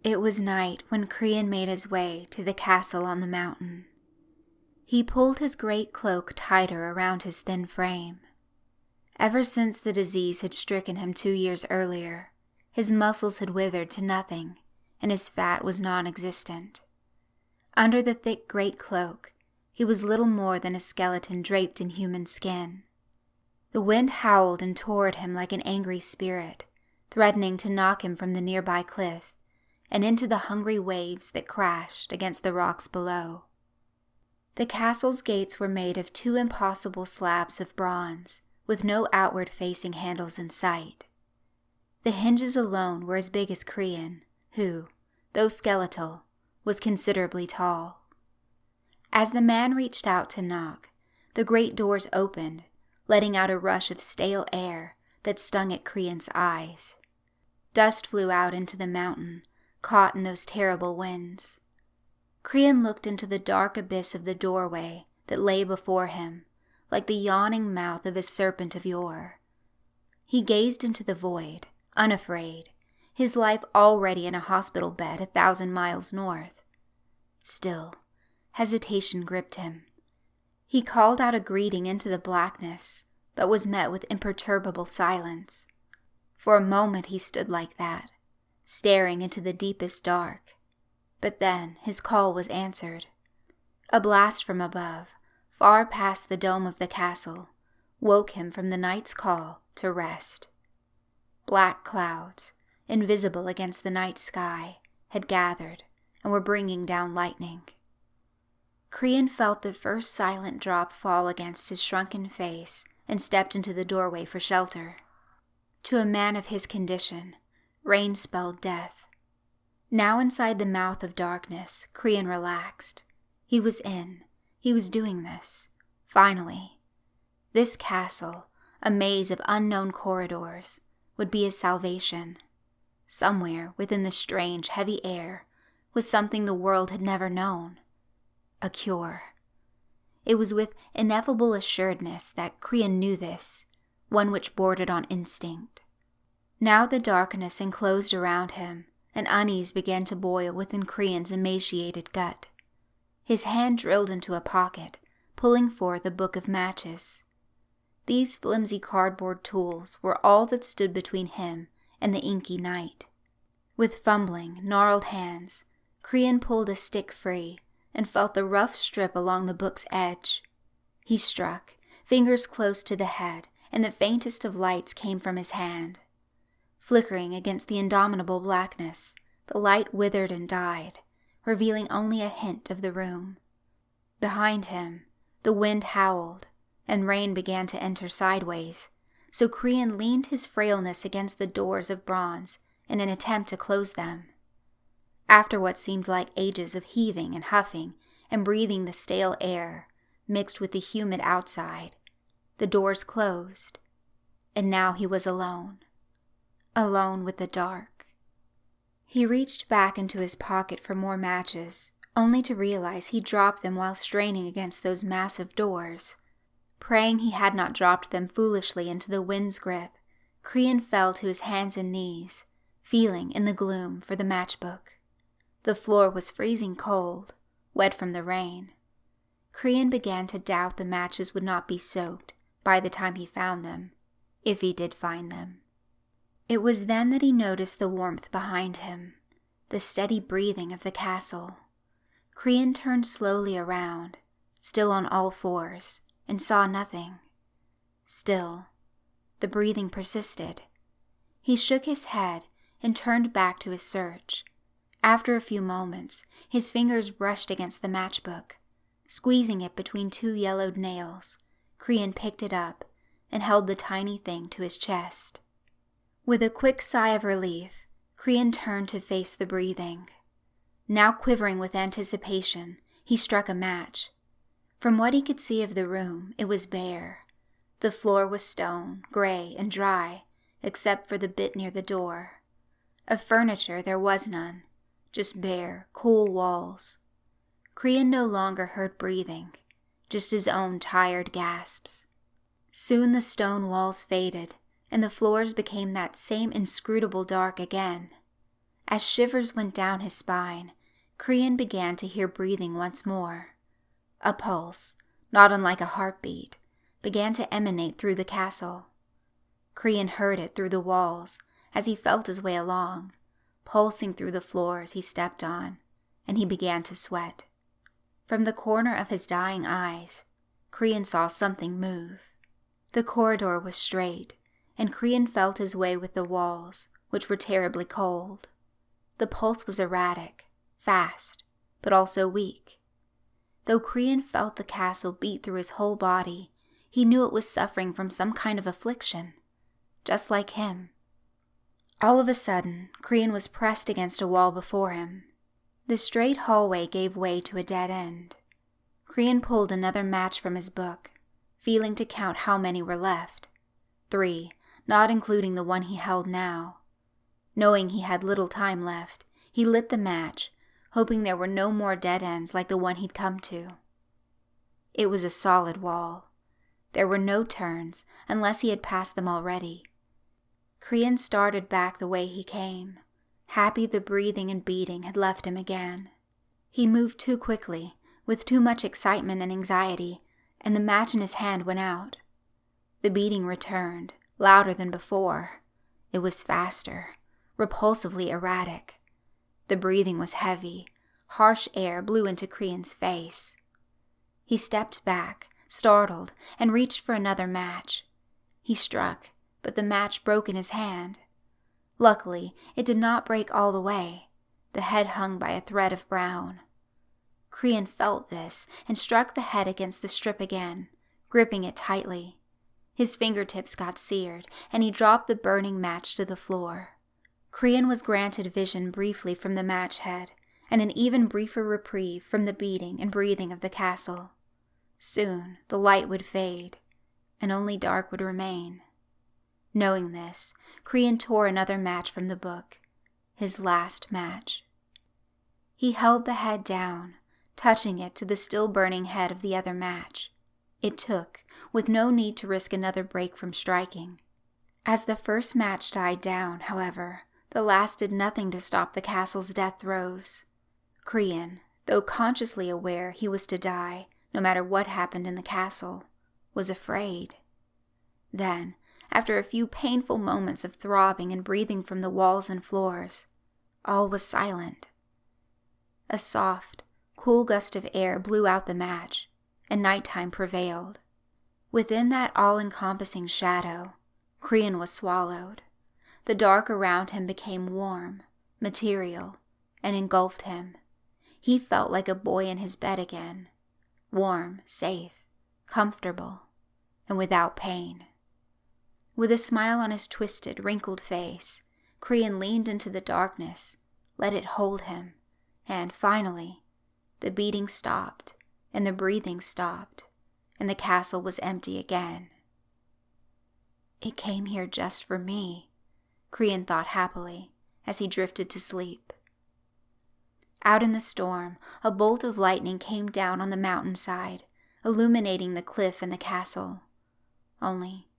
It was night when Crean made his way to the castle on the mountain. He pulled his great cloak tighter around his thin frame. Ever since the disease had stricken him 2 years earlier, his muscles had withered to nothing, and his fat was non-existent. Under the thick great cloak, he was little more than a skeleton draped in human skin. The wind howled and tore at him like an angry spirit, threatening to knock him from the nearby cliff and into the hungry waves that crashed against the rocks below. The castle's gates were made of 2 impossible slabs of bronze, with no outward-facing handles in sight. The hinges alone were as big as Crean, who, though skeletal, was considerably tall. As the man reached out to knock, the great doors opened, letting out a rush of stale air that stung at Crean's eyes. Dust flew out into the mountain, caught in those terrible winds. Crean looked into the dark abyss of the doorway that lay before him, like the yawning mouth of a serpent of yore. He gazed into the void, unafraid, his life already in a hospital bed 1,000 miles north. Still, hesitation gripped him. He called out a greeting into the blackness, but was met with imperturbable silence. For a moment he stood like that, staring into the deepest dark. But then his call was answered. A blast from above, far past the dome of the castle, woke him from the night's call to rest. Black clouds, invisible against the night sky, had gathered and were bringing down lightning. Crean felt the first silent drop fall against his shrunken face and stepped into the doorway for shelter. To a man of his condition, rain spelled death. Now inside the mouth of darkness, Crean relaxed. He was in. He was doing this. Finally. This castle, a maze of unknown corridors, would be his salvation. Somewhere within the strange, heavy air was something the world had never known. A cure. It was with ineffable assuredness that Crean knew this, one which bordered on instinct. Now the darkness enclosed around him, and unease began to boil within Crean's emaciated gut. His hand drilled into a pocket, pulling forth a book of matches. These flimsy cardboard tools were all that stood between him and the inky night. With fumbling, gnarled hands, Crean pulled a stick free and felt the rough strip along the book's edge. He struck, fingers close to the head, and the faintest of lights came from his hand. Flickering against the indomitable blackness, the light withered and died, revealing only a hint of the room. Behind him, the wind howled, and rain began to enter sideways, so Crean leaned his frailness against the doors of bronze in an attempt to close them. After what seemed like ages of heaving and huffing and breathing the stale air, mixed with the humid outside, the doors closed, and now he was alone. Alone with the dark. He reached back into his pocket for more matches, only to realize he dropped them while straining against those massive doors. Praying he had not dropped them foolishly into the wind's grip, Crean fell to his hands and knees, feeling in the gloom for the matchbook. The floor was freezing cold, wet from the rain. Crean began to doubt the matches would not be soaked by the time he found them, if he did find them. It was then that he noticed the warmth behind him, the steady breathing of the castle. Crean turned slowly around, still on all fours, and saw nothing. Still, the breathing persisted. He shook his head and turned back to his search. After a few moments, his fingers brushed against the matchbook. Squeezing it between 2 yellowed nails, Crean picked it up and held the tiny thing to his chest. With a quick sigh of relief, Crean turned to face the breathing. Now quivering with anticipation, he struck a match. From what he could see of the room, it was bare. The floor was stone, gray, and dry, except for the bit near the door. Of furniture there was none, just bare, cool walls. Crean no longer heard breathing, just his own tired gasps. Soon the stone walls faded, and the floors became that same inscrutable dark again. As shivers went down his spine, Crean began to hear breathing once more. A pulse, not unlike a heartbeat, began to emanate through the castle. Crean heard it through the walls as he felt his way along, pulsing through the floors he stepped on, and he began to sweat. From the corner of his dying eyes, Crean saw something move. The corridor was straight, and Crean felt his way with the walls, which were terribly cold. The pulse was erratic, fast, but also weak. Though Crean felt the castle beat through his whole body, he knew it was suffering from some kind of affliction, just like him. All of a sudden, Crean was pressed against a wall before him. The straight hallway gave way to a dead end. Crean pulled another match from his book, feeling to count how many were left. 3, not including the one he held now. Knowing he had little time left, he lit the match, hoping there were no more dead ends like the one he'd come to. It was a solid wall. There were no turns, unless he had passed them already. Crean started back the way he came, happy the breathing and beating had left him again. He moved too quickly, with too much excitement and anxiety, and the match in his hand went out. The beating returned, louder than before. It was faster, repulsively erratic. The breathing was heavy. Harsh air blew into Crean's face. He stepped back, startled, and reached for another match. He struck, but the match broke in his hand. Luckily, it did not break all the way. The head hung by a thread of brown. Crean felt this and struck the head against the strip again, gripping it tightly. His fingertips got seared, and he dropped the burning match to the floor. Crean was granted vision briefly from the match head, and an even briefer reprieve from the beating and breathing of the castle. Soon the light would fade, and only dark would remain. Knowing this, Crean tore another match from the book, his last match. He held the head down, touching it to the still burning head of the other match. It took, with no need to risk another break from striking. As the first match died down, however, the last did nothing to stop the castle's death throes. Crean, though consciously aware he was to die, no matter what happened in the castle, was afraid. Then, after a few painful moments of throbbing and breathing from the walls and floors, all was silent. A soft, cool gust of air blew out the match, and nighttime prevailed. Within that all-encompassing shadow, Crean was swallowed. The dark around him became warm, material, and engulfed him. He felt like a boy in his bed again, warm, safe, comfortable, and without pain. With a smile on his twisted, wrinkled face, Crean leaned into the darkness, let it hold him, and finally, the beating stopped, and the breathing stopped, and the castle was empty again. It came here just for me, Crean thought happily, as he drifted to sleep. Out in the storm, a bolt of lightning came down on the mountainside, illuminating the cliff and the castle. Only,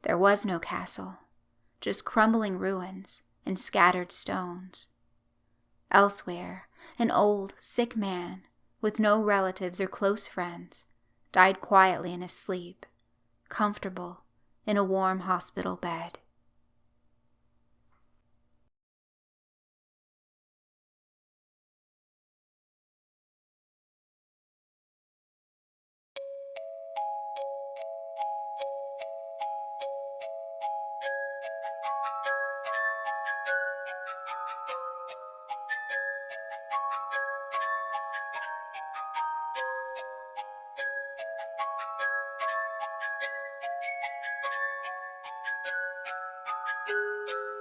there was no castle, just crumbling ruins and scattered stones. Elsewhere, an old, sick man, with no relatives or close friends, died quietly in his sleep, comfortable in a warm hospital bed.